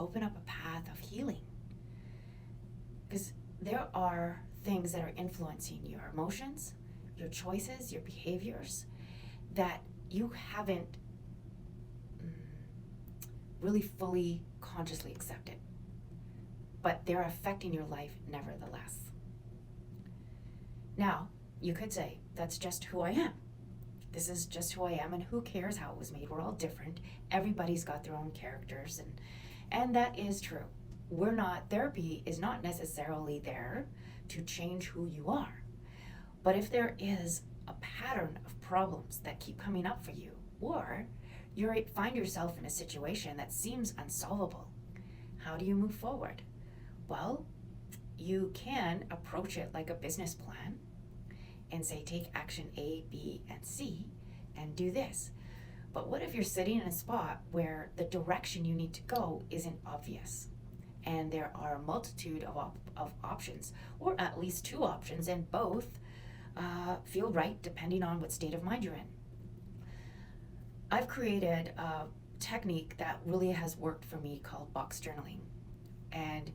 open up a path of healing. Because there are things that are influencing your emotions, your choices, your behaviors that you haven't really fully consciously accepted, but they're affecting your life nevertheless. Now, you could say, that's just who I am. This is just who I am, and who cares how it was made? We're all different. Everybody's got their own characters, and that is true. Therapy is not necessarily there to change who you are. But if there is a pattern of problems that keep coming up for you, or you find yourself in a situation that seems unsolvable, how do you move forward? Well, you can approach it like a business plan and say, take action A, B, and C, and do this. But what if you're sitting in a spot where the direction you need to go isn't obvious? And there are a multitude of options, or at least two options, and both feel right depending on what state of mind you're in. I've created a technique that really has worked for me called box journaling. And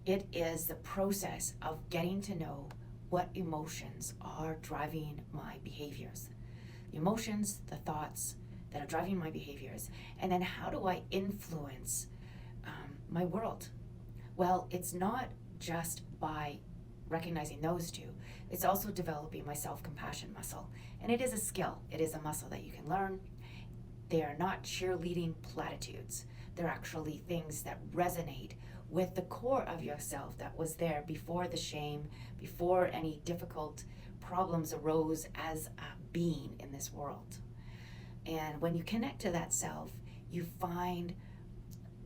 it is the process of getting to know what emotions are driving my behaviors. The emotions, the thoughts that are driving my behaviors. And then how do I influence my world? Well, it's not just by recognizing those two. It's also developing my self-compassion muscle. And it is a skill. It is a muscle that you can learn. They are not cheerleading platitudes. They're actually things that resonate with the core of yourself that was there before the shame, before any difficult problems arose as a being in this world. And when you connect to that self, you find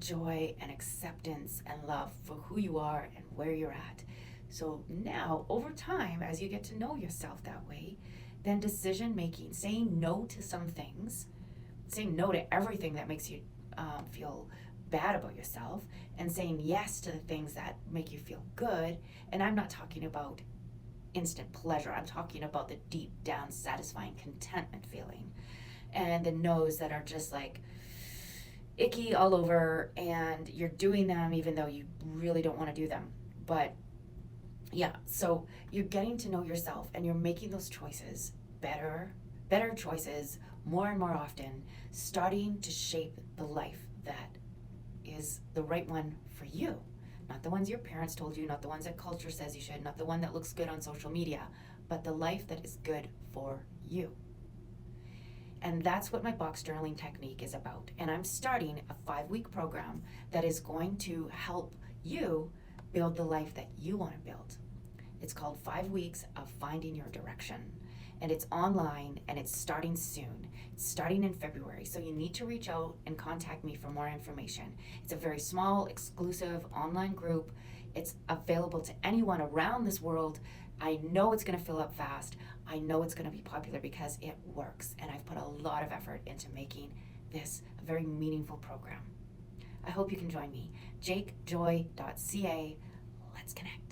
joy and acceptance and love for who you are and where you're at. So now, over time, as you get to know yourself that way, then decision making, saying no to some things, saying no to everything that makes you feel bad about yourself, and saying yes to the things that make you feel good. And I'm not talking about instant pleasure. I'm talking about the deep down satisfying contentment feeling, and the no's that are just like icky all over, and you're doing them even though you really don't want to do them. But yeah, so you're getting to know yourself, and you're making those choices better choices more and more often, starting to shape the life that is the right one for you. Not the ones your parents told you, not the ones that culture says you should, not the one that looks good on social media, but the life that is good for you. And that's what my box journaling technique is about. And I'm starting a 5-week program that is going to help you build the life that you want to build. It's called 5 Weeks of Finding Your Direction. And it's online, and it's starting soon. It's starting in February, so you need to reach out and contact me for more information. It's a very small, exclusive online group. It's available to anyone around this world. I know it's going to fill up fast. I know it's going to be popular because it works, and I've put a lot of effort into making this a very meaningful program. I hope you can join me. jakejoy.ca. Let's connect.